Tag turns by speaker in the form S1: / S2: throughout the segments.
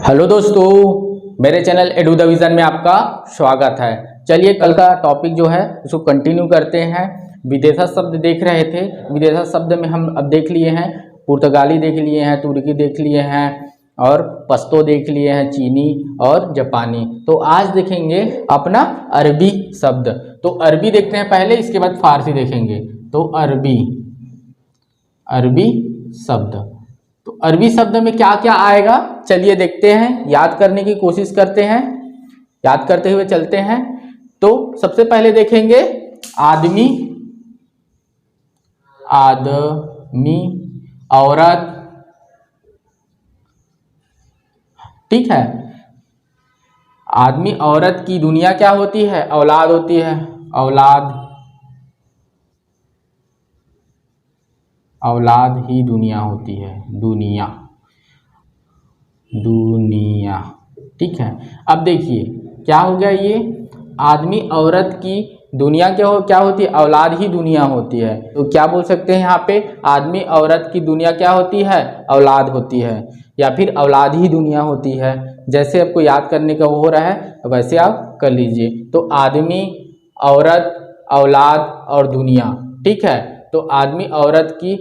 S1: Hello दोस्तों, मेरे channel edu the vision में आपका स्वागत है। चलिए कल का टॉपिक जो है उसको कंटिन्यू करते हैं। विदेशा शब्द देख रहे थे। विदेशा शब्द में हम अब देख लिए हैं, पुर्तगाली देख लिए हैं, तुर्की देख लिए हैं और पश्तो देख लिए हैं, चीनी और जापानी। तो आज देखेंगे अपना अरबी शब्द। तो अरबी देखते हैं पहले, इसके बाद फारसी देखेंगे। तो अरबी शब्द, तो अरबी शब्द में क्या क्या आएगा चलिए देखते हैं, याद करने की कोशिश करते हैं, याद करते हुए चलते हैं। तो सबसे पहले देखेंगे आदमी, औरत, ठीक है। आदमी औरत की दुनिया क्या होती है? औलाद होती है। औलाद ही दुनिया होती है। दुनिया, ठीक है। अब देखिए क्या हो गया, ये आदमी औरत की दुनिया क्या होती है? औलाद ही दुनिया होती है। तो क्या बोल सकते हैं यहाँ पे? आदमी औरत की दुनिया क्या होती है? औलाद होती है, या फिर औलाद ही दुनिया होती है। जैसे आपको याद करने का हो रहा है वैसे आप कर लीजिए। तो आदमी, औरत, औलाद और दुनिया, ठीक है। तो आदमी औरत की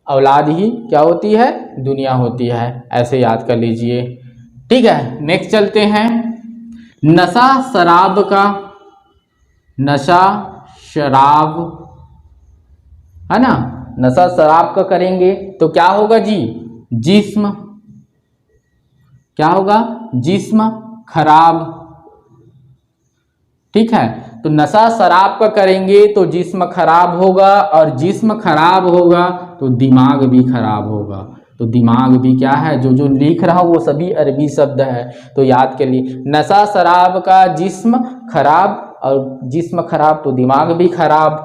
S1: औलाद ही क्या होती है? दुनिया होती है। ऐसे याद कर लीजिए, ठीक है। नेक्स्ट चलते हैं। नशा शराब, है ना। नशा शराब का करेंगे तो क्या होगा जी? जिस्म, क्या होगा? जिस्म खराब, ठीक है। तो नशा शराब का करेंगे तो जिस्म खराब होगा, और जिस्म खराब होगा तो दिमाग भी खराब होगा। तो दिमाग भी क्या है? जो लिख रहा हूँ वो सभी अरबी शब्द है, तो याद कर लिए। नशा शराब का जिस्म खराब, और जिस्म खराब तो दिमाग भी खराब,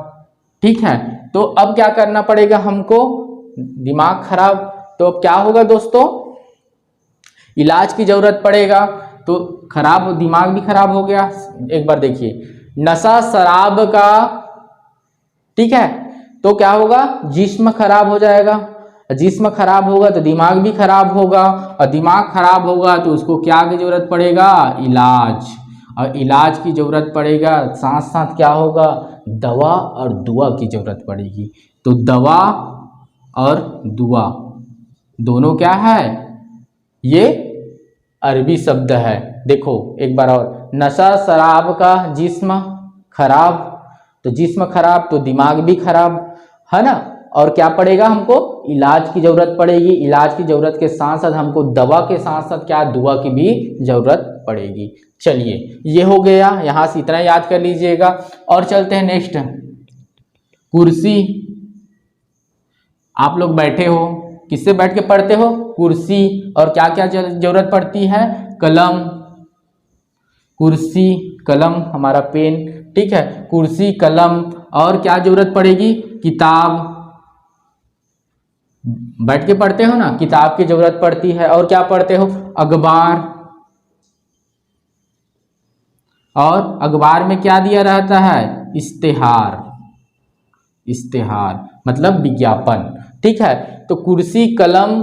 S1: ठीक है। तो अब क्या करना पड़ेगा हमको? दिमाग खराब, तो अब क्या होगा दोस्तों? इलाज की जरूरत पड़ेगा। तो खराब, दिमाग भी खराब हो गया। एक बार देखिए, नशा शराब का, ठीक है, तो क्या होगा? जिस्म खराब हो जाएगा। जिस्म खराब होगा तो दिमाग भी खराब होगा, और दिमाग खराब होगा तो उसको क्या की जरूरत पड़ेगा? इलाज, और इलाज की जरूरत पड़ेगा। साथ साथ क्या होगा? दवा और दुआ की जरूरत पड़ेगी। तो दवा और दुआ दोनों क्या है? ये अरबी शब्द है। देखो एक बार और, नशा शराब का जिस्म खराब, तो जिस्म खराब तो दिमाग भी खराब, है ना। और क्या पड़ेगा हमको? इलाज की जरूरत पड़ेगी। इलाज की जरूरत के साथ साथ हमको दवा के साथ साथ क्या? दुआ की भी जरूरत पड़ेगी। चलिए ये हो गया, यहां से इतना याद कर लीजिएगा। और चलते हैं नेक्स्ट। कुर्सी, आप लोग बैठे हो, किससे बैठ के पढ़ते हो? कुर्सी। और क्या क्या जरूरत पड़ती है? कलम, कुर्सी कलम, हमारा पेन, ठीक है। कुर्सी कलम, और क्या जरूरत पड़ेगी? किताब, बैठ के पढ़ते हो ना, किताब की जरूरत पड़ती है। और क्या पढ़ते हो? अखबार, और अखबार में क्या दिया रहता है? इश्तेहार मतलब विज्ञापन, ठीक है। तो कुर्सी कलम,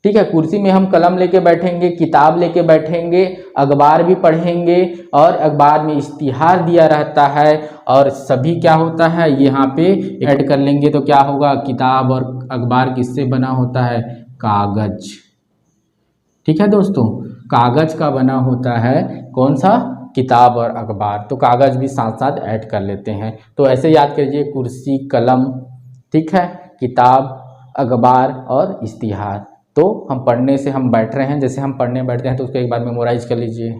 S1: ठीक है। कुर्सी में हम कलम लेके बैठेंगे, किताब लेके बैठेंगे, अखबार भी पढ़ेंगे, और अखबार में इश्तिहार दिया रहता है। और सभी क्या होता है यहाँ पे ऐड कर लेंगे तो क्या होगा? किताब और अखबार किससे बना होता है? कागज, ठीक है दोस्तों। कागज का बना होता है कौन सा? किताब और अखबार। तो कागज भी साथ साथ ऐड कर लेते हैं। तो ऐसे याद कीजिए, कुर्सी कलम, ठीक है, किताब, अखबार और इश्तिहार। तो हम पढ़ने से हम बैठ रहे हैं, जैसे हम पढ़ने बैठते हैं तो उसको एक बार मेमोराइज कर लीजिए।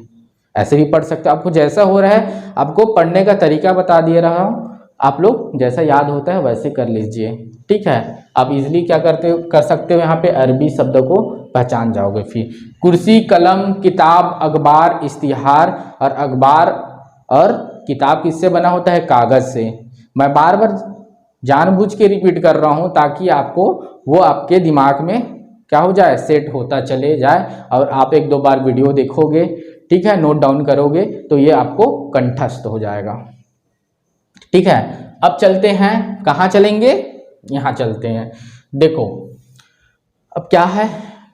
S1: ऐसे भी पढ़ सकते हो, आपको जैसा हो रहा है। आपको पढ़ने का तरीका बता दिए रहा हूँ, आप लोग जैसा याद होता है वैसे कर लीजिए, ठीक है। आप इजीली क्या कर सकते हो, यहाँ पे अरबी शब्दों को पहचान जाओगे। फिर कुर्सी कलम किताब अखबार इश्तिहार, और अखबार और किताब किससे बना होता है? कागज से। मैं बार बार जानबूझ के रिपीट कर रहा हूँ ताकि आपको वो आपके दिमाग में क्या हो जाए? सेट होता चले जाए। और आप एक दो बार वीडियो देखोगे, ठीक है, नोट डाउन करोगे तो ये आपको कंठस्थ हो जाएगा, ठीक है। अब चलते हैं, कहाँ चलेंगे? यहाँ चलते हैं। देखो अब क्या है,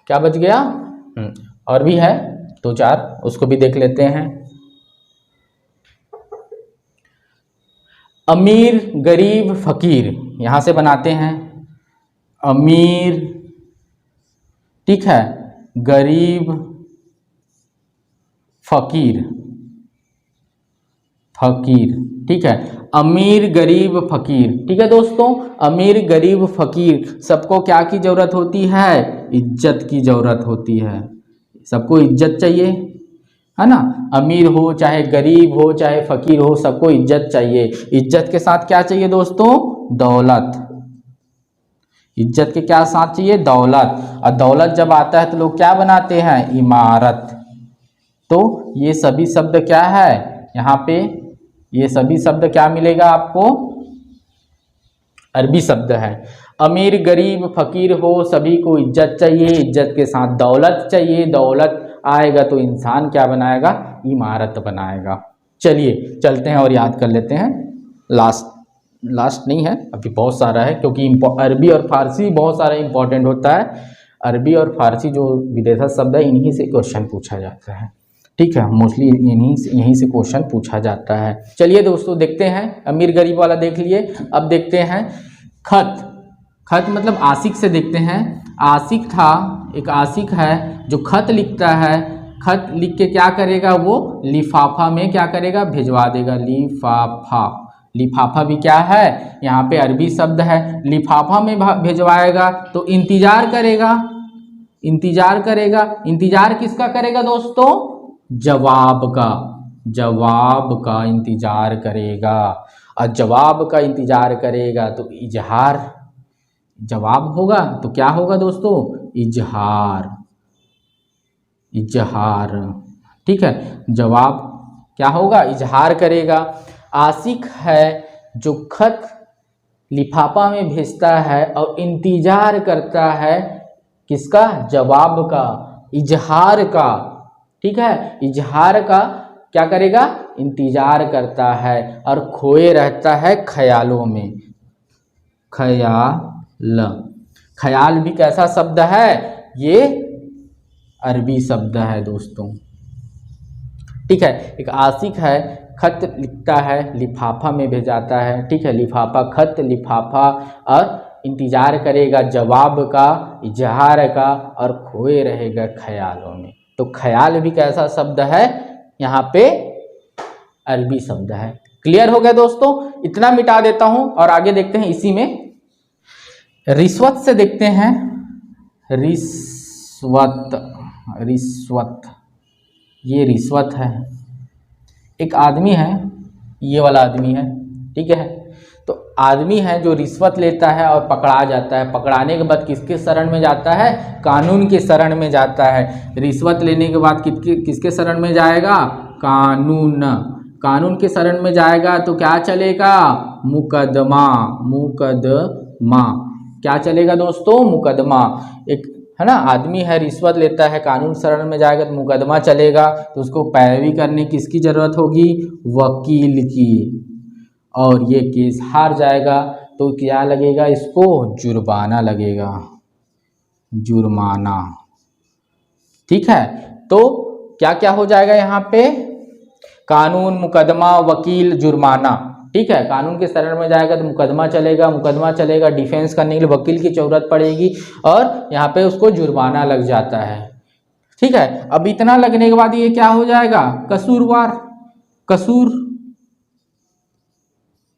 S1: क्या बच गया? और भी है दो चार, उसको भी देख लेते हैं। अमीर गरीब फकीर, यहां से बनाते हैं। अमीर, ठीक है, गरीब फकीर, फकीर, ठीक है, अमीर गरीब फकीर। ठीक है दोस्तों, अमीर गरीब फकीर, सबको क्या की जरूरत होती है? इज्जत की जरूरत होती है। सबको इज्जत चाहिए, है ना। अमीर हो चाहे गरीब हो चाहे फकीर हो, सबको इज्जत चाहिए। इज्जत के साथ क्या चाहिए दोस्तों? दौलत। इज्जत के क्या साथ चाहिए? दौलत। और दौलत जब आता है तो लोग क्या बनाते हैं? इमारत। तो ये सभी शब्द क्या है यहाँ पे? ये सभी शब्द क्या मिलेगा आपको? अरबी शब्द है। अमीर गरीब फकीर हो, सभी को इज्जत चाहिए, इज्जत के साथ दौलत चाहिए, दौलत आएगा तो इंसान क्या बनाएगा? इमारत बनाएगा। चलिए चलते हैं और याद कर लेते हैं। लास्ट नहीं है, अभी बहुत सारा है, क्योंकि अरबी और फारसी बहुत सारा इंपॉर्टेंट होता है। अरबी और फारसी जो विदेशी शब्द है, इन्हीं से क्वेश्चन पूछा जाता है। ठीक है, मोस्टली यहीं से क्वेश्चन पूछा जाता है। चलिए दोस्तों देखते हैं, अमीर गरीब वाला देख लिए। अब देखते हैं खत। खत मतलब आशिक से देखते हैं। आशिक था, एक आशिक है जो खत लिखता है। खत लिख के क्या करेगा? वो लिफाफा में क्या करेगा? भिजवा देगा। लिफाफा, लिफाफा भी क्या है? यहाँ पे अरबी शब्द है। लिफाफा में भिजवाएगा तो इंतजार करेगा। इंतजार करेगा, इंतजार किसका करेगा दोस्तों? जवाब का। जवाब का इंतजार करेगा। और जवाब का इंतजार करेगा तो इजहार, जवाब होगा तो क्या होगा दोस्तों? इजहार। इजहार, ठीक है, जवाब क्या होगा? इजहार करेगा। आशिक है जो खत लिफाफा में भेजता है और इंतजार करता है किसका? जवाब का, इजहार का। ठीक है, इजहार का क्या करेगा? इंतजार करता है और खोए रहता है ख्यालों में। ख्याल, ख्याल भी कैसा शब्द है? ये अरबी शब्द है दोस्तों। ठीक है, एक आशिक है, खत लिखता है, लिफाफा में भेजाता है। ठीक है, लिफाफा, खत, लिफाफा, और इंतजार करेगा जवाब का, इजहार का, और खोए रहेगा ख्यालों में। तो ख्याल भी कैसा शब्द है? यहाँ पे अरबी शब्द है। क्लियर हो गया दोस्तों? इतना मिटा देता हूं और आगे देखते हैं। इसी में रिश्वत से देखते हैं। रिश्वत, रिश्वत, ये रिश्वत है। एक आदमी है, ये वाला आदमी है, ठीक है, तो आदमी है जो रिश्वत लेता है और पकड़ा जाता है। पकड़ाने के बाद किसके शरण में जाता है? कानून के शरण में जाता है। रिश्वत लेने के बाद किसके शरण में जाएगा? कानून। कानून के शरण में जाएगा तो क्या चलेगा? मुकदमा। मुकदमा क्या चलेगा दोस्तों? मुकदमा। एक है ना, आदमी है, रिश्वत लेता है, कानून शरण में जाएगा तो मुकदमा चलेगा। तो उसको पैरवी करने किसकी जरूरत होगी? वकील की। और ये केस हार जाएगा तो क्या लगेगा इसको? जुर्माना लगेगा। जुर्माना। ठीक है, तो क्या क्या हो जाएगा यहाँ पे? कानून, मुकदमा, वकील, जुर्माना। ठीक है, कानून के शरण में जाएगा तो मुकदमा चलेगा। मुकदमा चलेगा, डिफेंस करने के लिए वकील की जरूरत पड़ेगी और यहाँ पे उसको जुर्माना लग जाता है। ठीक है, अब इतना लगने के बाद ये क्या हो जाएगा? कसूरवार। कसूर।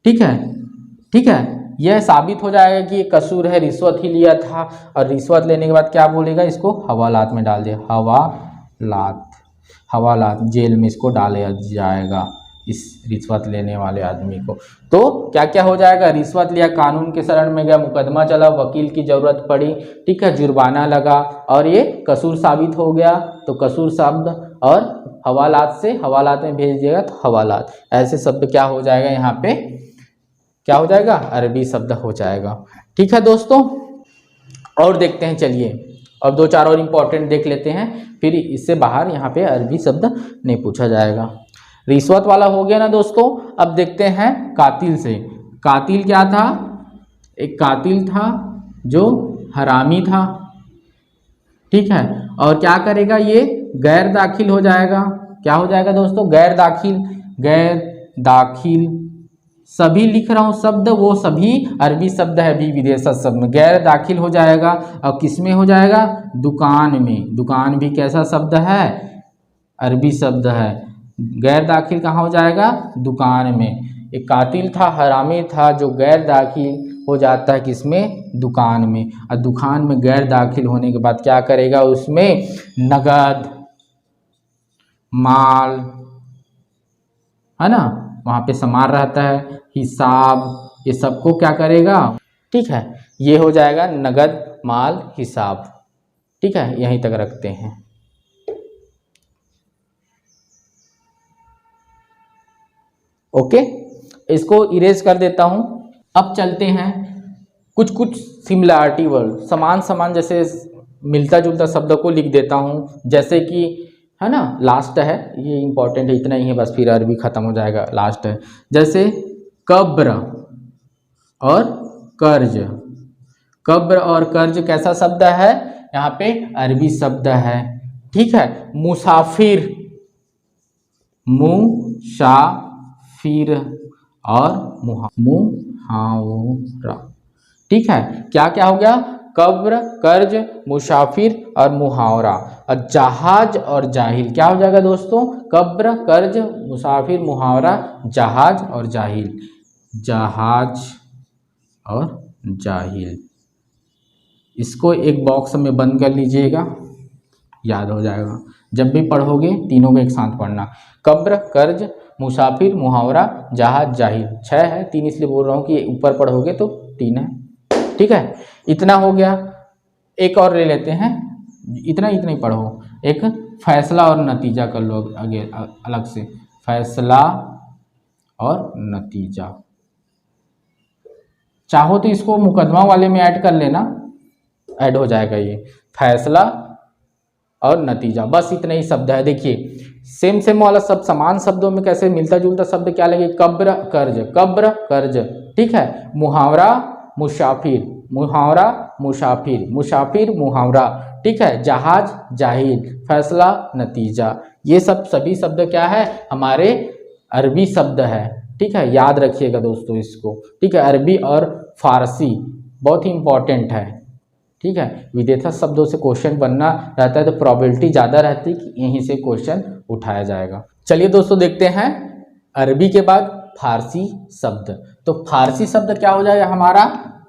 S1: ठीक है, ठीक है, यह साबित हो जाएगा कि ये कसूर है, रिश्वत ही लिया था। और रिश्वत लेने के बाद क्या बोलेगा? इसको हवालात में डाल दिया। हवालात, हवालात, जेल में इसको डाला जाएगा, इस रिश्वत लेने वाले आदमी को। तो क्या क्या हो जाएगा? रिश्वत लिया, कानून के शरण में गया, मुकदमा चला, वकील की जरूरत पड़ी, ठीक है, जुर्माना लगा और ये कसूर साबित हो गया। तो कसूर शब्द और हवालात से हवालात में भेज दिएगा तो हवालात। ऐसे शब्द क्या हो जाएगा यहाँ पे? क्या हो जाएगा? अरबी शब्द हो जाएगा। ठीक है दोस्तों, और देखते हैं। चलिए अब दो चार और इम्पोर्टेंट देख लेते हैं, फिर इससे बाहर यहाँ पे अरबी शब्द नहीं पूछा जाएगा। रिश्वत वाला हो गया ना दोस्तों। अब देखते हैं कातिल से। कातिल क्या था? एक कातिल था जो हरामी था। ठीक है, और क्या करेगा? ये गैर दाखिल हो जाएगा। क्या हो जाएगा दोस्तों? गैर दाखिल। गैर दाखिल सभी लिख रहा हूँ शब्द, वो सभी अरबी शब्द है भी विदेशज शब्द में। गैर दाखिल हो जाएगा और किस में हो जाएगा? दुकान में। दुकान भी कैसा शब्द है? अरबी शब्द है। गैर दाखिल कहाँ हो जाएगा? दुकान में। एक कातिल था, हरामी था, जो गैर दाखिल हो जाता है किसमें? दुकान में। और दुकान में गैर दाखिल होने के बाद क्या करेगा? उसमें नगद, माल, है ना, वहाँ पे सामान रहता है, हिसाब, ये सबको क्या करेगा? ठीक है, ये हो जाएगा नगद, माल, हिसाब। ठीक है, यहीं तक रखते हैं। ओके, इसको इरेज कर देता हूं। अब चलते हैं कुछ कुछ सिमिलरिटी वर्ड, समान समान जैसे मिलता जुलता शब्द को लिख देता हूं। जैसे कि, है ना, लास्ट है, ये इंपॉर्टेंट है, इतना ही है बस, फिर अरबी खत्म हो जाएगा। लास्ट है, जैसे कब्र और कर्ज। कब्र और कर्ज कैसा शब्द है? यहाँ पे अरबी शब्द है। ठीक है, मुसाफिर, मुसाफिर और मुहावरा। ठीक है, क्या क्या हो गया? कब्र, कर्ज, मुसाफिर और मुहावरा। और जहाज और जाहिल क्या हो जाएगा दोस्तों? कब्र, कर्ज, मुसाफिर, मुहावरा, जहाज और जाहिल। जहाज और जाहिल, इसको एक बॉक्स में बंद कर लीजिएगा, याद हो जाएगा। जब भी पढ़ोगे तीनों को एक साथ पढ़ना। कब्र, कर्ज, मुसाफिर, मुहावरा, जहाज, जाहिल। 6 है, 3 इसलिए बोल रहा हूँ कि ऊपर पढ़ोगे तो 3 है। ठीक है, इतना हो गया। एक और ले लेते हैं, इतना इतना ही पढ़ो। एक फैसला और नतीजा कर लो आगे अलग से। फैसला और नतीजा, चाहो तो इसको मुकदमा वाले में ऐड कर लेना, ऐड हो जाएगा ये। फैसला और नतीजा, बस इतना ही शब्द है। देखिए सेम सेम वाला सब समान शब्दों में कैसे मिलता जुलता शब्द क्या लगे? कब्र, कर्ज, कब्र, कर्ज। ठीक है, मुहावरा, मुसाफिर, मुहावरा, मुसाफिर, मुसाफिर, मुहावरा। ठीक है, जहाज, जाहिल, फैसला, नतीजा। ये सब सभी शब्द क्या है? हमारे अरबी शब्द है। ठीक है, याद रखिएगा दोस्तों इसको। ठीक है, अरबी और फारसी बहुत ही इंपॉर्टेंट है। ठीक है, विदेशज शब्दों से क्वेश्चन बनना रहता है तो प्रोबेबिलिटी ज़्यादा रहती है कि यहीं से क्वेश्चन उठाया जाएगा। चलिए दोस्तों देखते हैं अरबी के बाद फारसी शब्द। तो फारसी शब्द क्या हो जाएगा हमारा?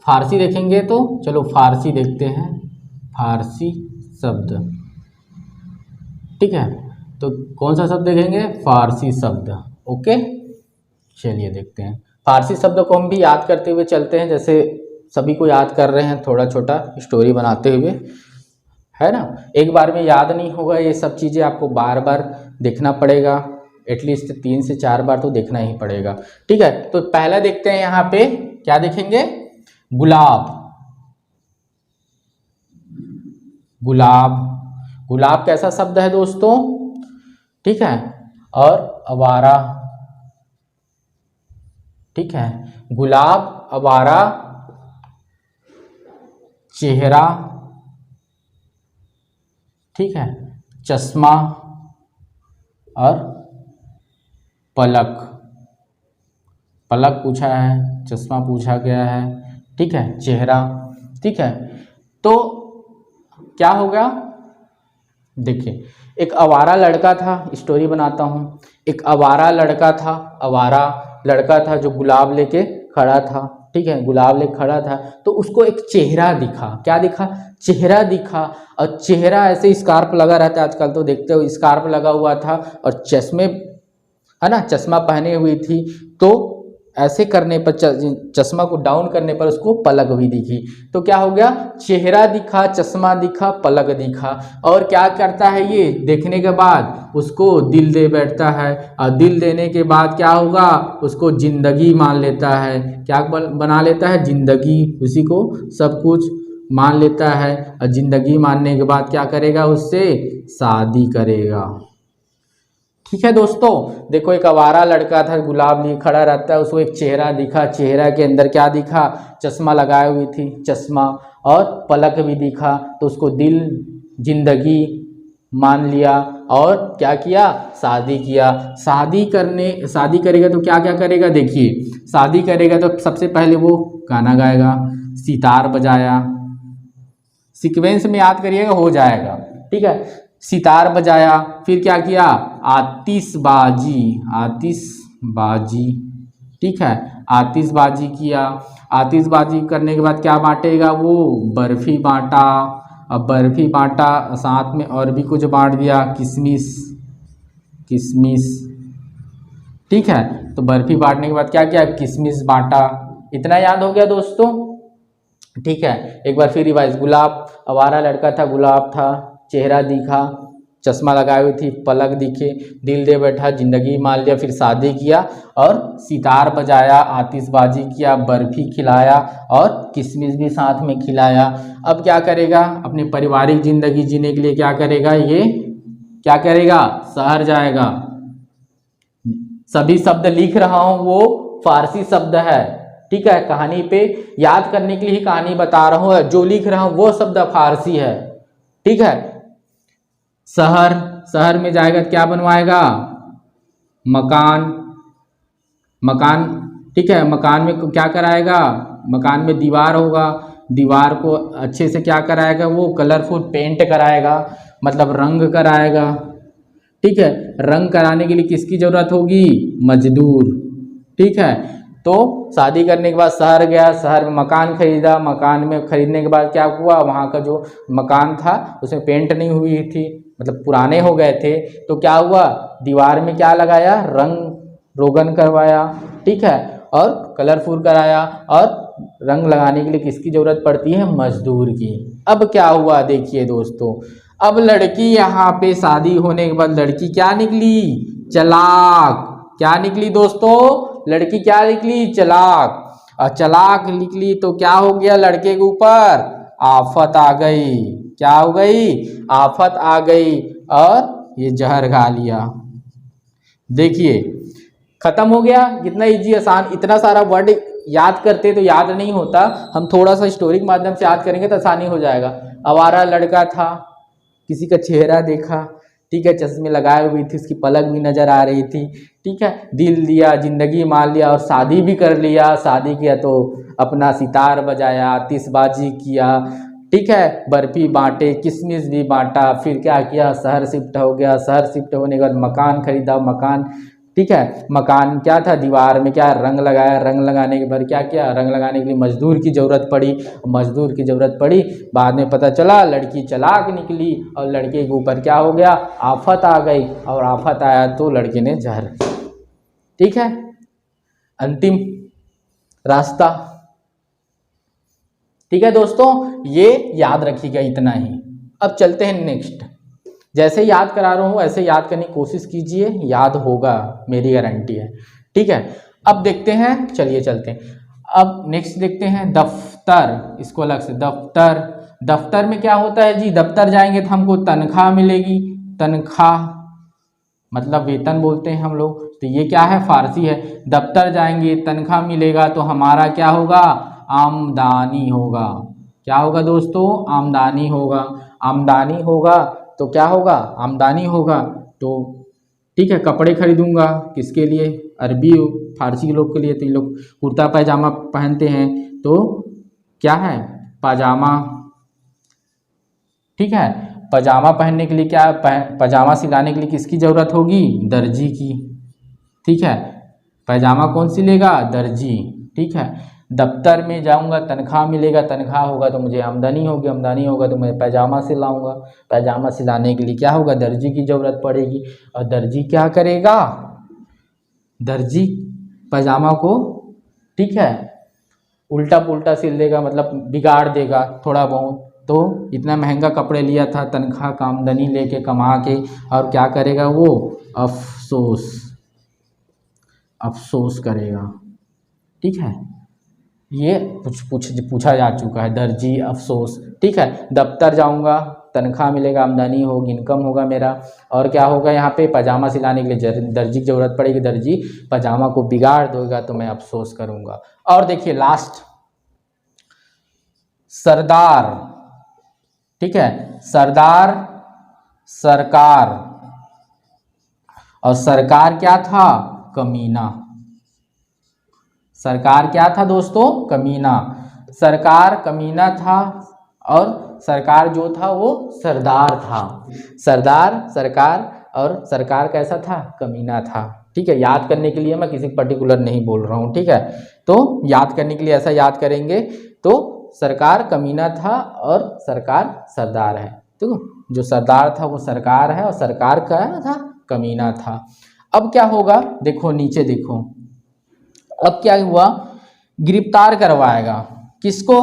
S1: फारसी देखेंगे तो चलो फारसी देखते हैं। फारसी शब्द, ठीक है, तो कौन सा शब्द देखेंगे? फारसी शब्द। ओके, चलिए देखते हैं। फारसी शब्द को हम भी याद करते हुए चलते हैं, जैसे सभी को याद कर रहे हैं, थोड़ा छोटा स्टोरी बनाते हुए, है ना। एक बार में याद नहीं होगा ये सब चीज़ें, आपको बार बार देखना पड़ेगा, एटलीस्ट 3 से 4 बार तो देखना ही पड़ेगा। ठीक है, तो पहला देखते हैं, यहाँ पे क्या देखेंगे? गुलाब। गुलाब, गुलाब कैसा शब्द है दोस्तों? ठीक है, और आवारा। ठीक है, गुलाब, आवारा, चेहरा, ठीक है, चश्मा और पलक। पलक पूछा है, चश्मा पूछा गया है, ठीक है, चेहरा। ठीक है, तो क्या होगा? देखिए, एक आवारा लड़का था, स्टोरी बनाता हूँ। एक आवारा लड़का था, आवारा लड़का था जो गुलाब लेके खड़ा था। ठीक है, गुलाब लेके खड़ा था तो उसको एक चेहरा दिखा। क्या दिखा? चेहरा दिखा। और चेहरा ऐसे स्कार्फ लगा रहता है, आजकल तो देखते हो स्कार्फ लगा हुआ था और चश्मे, है ना, चश्मा पहने हुई थी। तो ऐसे करने पर, चश्मा को डाउन करने पर उसको पलक भी दिखी। तो क्या हो गया? चेहरा दिखा, चश्मा दिखा, पलक दिखा। और क्या करता है ये? देखने के बाद उसको दिल दे बैठता है, और दिल देने के बाद क्या होगा? उसको जिंदगी मान लेता है। क्या बना लेता है? जिंदगी। उसी को सब कुछ मान लेता है, और जिंदगी मानने के बाद क्या करेगा? उससे शादी करेगा। ठीक है दोस्तों, देखो एक आवारा लड़का था, गुलाब लिए खड़ा रहता है, उसको एक चेहरा दिखा। चेहरा के अंदर क्या दिखा? चश्मा लगाई हुई थी, चश्मा, और पलक भी दिखा। तो उसको दिल, जिंदगी, मान लिया और क्या किया, शादी किया। शादी करेगा तो क्या क्या करेगा, देखिए शादी करेगा तो सबसे पहले वो गाना गाएगा, सितार बजाया, सीक्वेंस में याद करिएगा हो जाएगा, ठीक है। सितार बजाया, फिर क्या किया, आतिशबाजी, ठीक है, आतिशबाजी किया। आतिशबाजी करने के बाद क्या बांटेगा वो, बर्फी बांटा। अब बर्फी बांटा, साथ में और भी कुछ बांट दिया, किशमिश, ठीक है। तो बर्फी बांटने के बाद क्या किया, किशमिश बांटा। इतना याद हो गया दोस्तों, ठीक है। एक बार फिर रिवाइज, गुलाब, आवारा लड़का था, गुलाब था, चेहरा दिखा, चश्मा लगाए हुई थी, पलक दिखे, दिल दे बैठा, जिंदगी मान लिया, फिर शादी किया और सितार बजाया, आतिशबाजी किया, बर्फी खिलाया और किशमिश भी साथ में खिलाया। अब क्या करेगा, अपनी पारिवारिक जिंदगी जीने के लिए क्या करेगा, ये क्या करेगा, शहर जाएगा। सभी शब्द लिख रहा हूं वो फारसी शब्द है, ठीक है। कहानी पे याद करने के लिए ही कहानी बता रहा हूं, जो लिख रहा हूं वो शब्द फारसी है, ठीक है। शहर में जाएगा, क्या बनवाएगा, मकान, ठीक है। मकान में क्या कराएगा, मकान में दीवार होगा, दीवार को अच्छे से क्या कराएगा, वो कलरफुल पेंट कराएगा, मतलब रंग कराएगा, ठीक है। रंग कराने के लिए किसकी जरूरत होगी, मजदूर, ठीक है। तो शादी करने के बाद शहर गया, शहर में मकान खरीदा, मकान में खरीदने के बाद क्या हुआ, वहाँ का जो मकान था उसमें पेंट नहीं हुई थी, मतलब पुराने हो गए थे। तो क्या हुआ, दीवार में क्या लगाया, रंग रोगन करवाया, ठीक है, और कलरफुल कराया। और रंग लगाने के लिए किसकी जरूरत पड़ती है, मजदूर की। अब क्या हुआ देखिए दोस्तों, अब लड़की यहाँ पे शादी होने के बाद लड़की क्या निकली, चालाक। क्या निकली दोस्तों, लड़की क्या निकली, चालाक। और चालाक निकली तो क्या हो गया, लड़के के ऊपर आफत आ गई। क्या हो गई, आफत आ गई और ये जहर खा लिया। देखिए खत्म हो गया, कितना इजी आसान। इतना सारा वर्ड याद करते तो याद नहीं होता, हम थोड़ा सा स्टोरी के माध्यम से याद करेंगे तो आसानी हो जाएगा। आवारा लड़का था, किसी का चेहरा देखा, ठीक है, चश्मे लगाए हुई थी, उसकी पलक भी नजर आ रही थी, ठीक है। दिल दिया, जिंदगी मान लिया और शादी भी कर लिया। शादी किया तो अपना सितार बजाया, आतिशबाजी किया, ठीक है, बर्फी बांटे, किशमिश भी बांटा। फिर क्या किया, शहर शिफ्ट हो गया। शहर शिफ्ट होने के बाद मकान खरीदा, मकान, ठीक है। मकान क्या था, दीवार में क्या रंग लगाया, रंग लगाने के बाद क्या किया, रंग लगाने के लिए मजदूर की ज़रूरत पड़ी, मजदूर की ज़रूरत पड़ी। बाद में पता चला लड़की चालाक निकली और लड़के के ऊपर क्या हो गया, आफत आ गई। और आफत आया तो लड़के ने जहर, ठीक है। अंतिम रास्ता, ठीक है दोस्तों, ये याद रखिएगा इतना ही। अब चलते हैं नेक्स्ट। जैसे याद करा रहा हूँ ऐसे याद करने की कोशिश कीजिए, याद होगा, मेरी गारंटी है, ठीक है। अब देखते हैं, चलिए चलते हैं। अब नेक्स्ट देखते हैं दफ्तर, इसको अलग से दफ्तर। दफ्तर में क्या होता है जी, दफ्तर जाएंगे तो हमको तनख्वाह मिलेगी। तनख्वाह मतलब वेतन बोलते हैं हम लोग, तो ये क्या है, फारसी है। दफ्तर जाएंगे, तनख्वाह मिलेगा तो हमारा क्या होगा, आमदनी होगा। क्या होगा दोस्तों, आमदनी होगा। आमदनी होगा तो क्या होगा, आमदनी होगा तो ठीक है। कपड़े खरीदूंगा, किसके लिए, अरबी फारसी लोग के लिए। तो ये लोग कुर्ता पैजामा पहनते हैं, तो क्या है, पाजामा, ठीक है। पजामा पहनने के लिए क्या, पजामा सिलाने के लिए किसकी ज़रूरत होगी, दर्जी की, ठीक है। पैजामा कौन सिलेगा, दर्जी, ठीक है। दफ्तर में जाऊंगा, तनख्वाह मिलेगा, तनख्वाह होगा तो मुझे आमदनी होगी, आमदनी होगा तो मैं पैजामा सिलाऊंगा। पैजामा सिलाने के लिए क्या होगा, दर्जी की ज़रूरत पड़ेगी। और दर्जी क्या करेगा, दर्जी पैजामा को, ठीक है, उल्टा पुल्टा सिल देगा, मतलब बिगाड़ देगा थोड़ा बहुत। तो इतना महंगा कपड़े लिया था, तनख्वाह का आमदनी लेके कमा के, और क्या करेगा वो, अफसोस करेगा, ठीक है। ये पूछा जा चुका है, दर्जी अफसोस, ठीक है। दफ्तर जाऊंगा, तनख्वाह मिलेगा, आमदनी होगी, इनकम होगा मेरा। और क्या होगा, यहाँ पे पजामा सिलाने के लिए दर्जी की ज़रूरत पड़ेगी, दर्जी पजामा को बिगाड़ देगा तो मैं अफसोस करूंगा। और देखिए लास्ट, सरदार, ठीक है। सरदार सरकार, और सरकार क्या था? कमीना। सरकार क्या था दोस्तों? कमीना। सरकार कमीना था और सरकार जो था वो सरदार था। सरदार, सरकार, और सरकार कैसा था? कमीना था। ठीक है, याद करने के लिए मैं किसी पर्टिकुलर नहीं बोल रहा हूँ। ठीक है, तो याद करने के लिए ऐसा याद करेंगे। तो सरकार कमीना था और सरकार सरदार है। तो जो सरदार था वो सरकार है और सरकार का था? कमीना था। अब क्या होगा? देखो नीचे देखो, अब क्या हुआ? गिरफ्तार करवाएगा। किसको?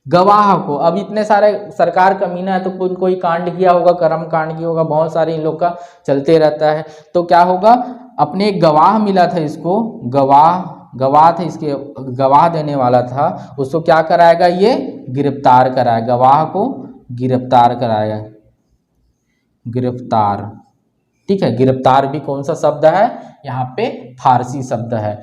S1: गवाह को। अब इतने सारे सरकार कमीना है तो कोई कांड किया होगा, कर्म कांड किया होगा, बहुत सारे इन लोग का चलते रहता है। तो क्या होगा? अपने एक गवाह मिला था इसको, गवाह था, इसके गवाह देने वाला था, उसको क्या कराएगा? ये गिरफ्तार कराएगा, गवाह को गिरफ्तार कराएगा। गिरफ्तार, ठीक है। गिरफ्तार भी कौन सा शब्द है? यहाँ पे फारसी शब्द है।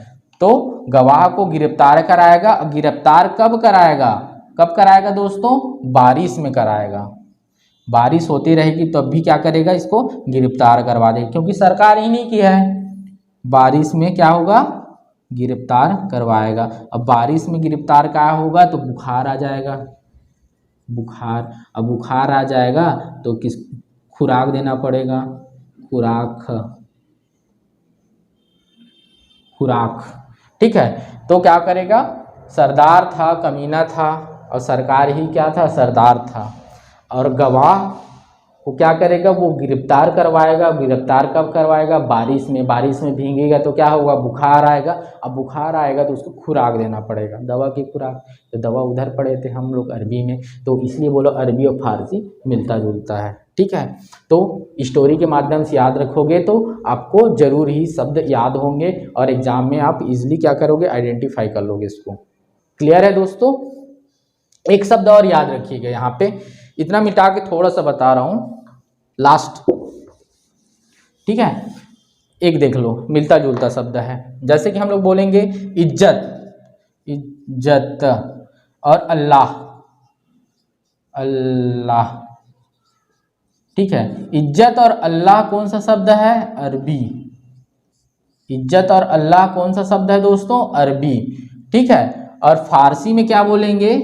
S1: तो गवाह को गिरफ्तार कराएगा। गिरफ्तार कब कराएगा? कब कराएगा दोस्तों? बारिश में कराएगा। बारिश होती रहेगी तब भी क्या करेगा? इसको गिरफ्तार करवा देगा, क्योंकि सरकार ही नहीं किया है। बारिश में क्या होगा? गिरफ्तार करवाएगा। अब बारिश में गिरफ्तार क्या होगा? तो बुखार आ जाएगा। बुखार, अब बुखार आ जाएगा तो किस खुराक देना पड़ेगा? खुराक, खुराक। ठीक है, तो क्या करेगा? सरदार था, कमीना था, और सरकार ही क्या था? सरदार था। और गवाह को क्या करेगा? वो गिरफ्तार करवाएगा। गिरफ्तार कब करवाएगा? बारिश में। बारिश में भीगेगा तो क्या होगा? बुखार आएगा। अब बुखार आएगा तो उसको खुराक देना पड़ेगा, दवा की खुराक। तो दवा उधर पढ़े थे हम लोग अरबी में, तो इसलिए बोलो अरबी और फारसी मिलता जुलता है। ठीक है, तो स्टोरी के माध्यम से याद रखोगे तो आपको जरूर ही शब्द याद होंगे और एग्जाम में आप इजीली क्या करोगे? आइडेंटिफाई कर लोगे इसको। क्लियर है दोस्तों? एक शब्द और याद रखिएगा यहाँ पे, इतना मिटा के थोड़ा सा बता रहा हूँ लास्ट। ठीक है, एक देख लो, मिलता जुलता शब्द है। जैसे कि हम लोग बोलेंगे इज्जत, इज्जत, और अल्लाह, अल्लाह। ठीक है, इज्जत और अल्लाह कौन सा शब्द है? अरबी। इज्जत और अल्लाह कौन सा शब्द है दोस्तों? अरबी। ठीक है, और फारसी में क्या बोलेंगे?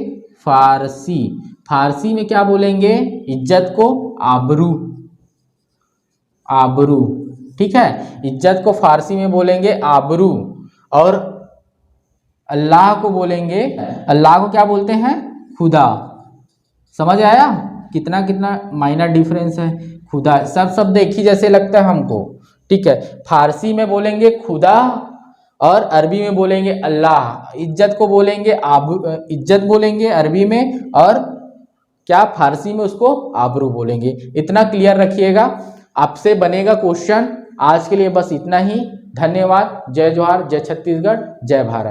S1: फारसी, फारसी में क्या बोलेंगे? इज्जत को आबरू, आबरू। ठीक है, इज्जत को फारसी में बोलेंगे आबरू, और अल्लाह को बोलेंगे, अल्लाह को क्या बोलते हैं? खुदा। समझ आया कितना कितना माइनर डिफरेंस है? खुदा, सब शब्द एक ही जैसे लगता है हमको। ठीक है, फारसी में बोलेंगे खुदा और अरबी में बोलेंगे अल्लाह। इज्जत को बोलेंगे इज्जत बोलेंगे अरबी में, और क्या फारसी में उसको आबरू बोलेंगे। इतना क्लियर रखिएगा, आपसे बनेगा क्वेश्चन। आज के लिए बस इतना ही। धन्यवाद। जय जोहार, जय छत्तीसगढ़, जय भारत।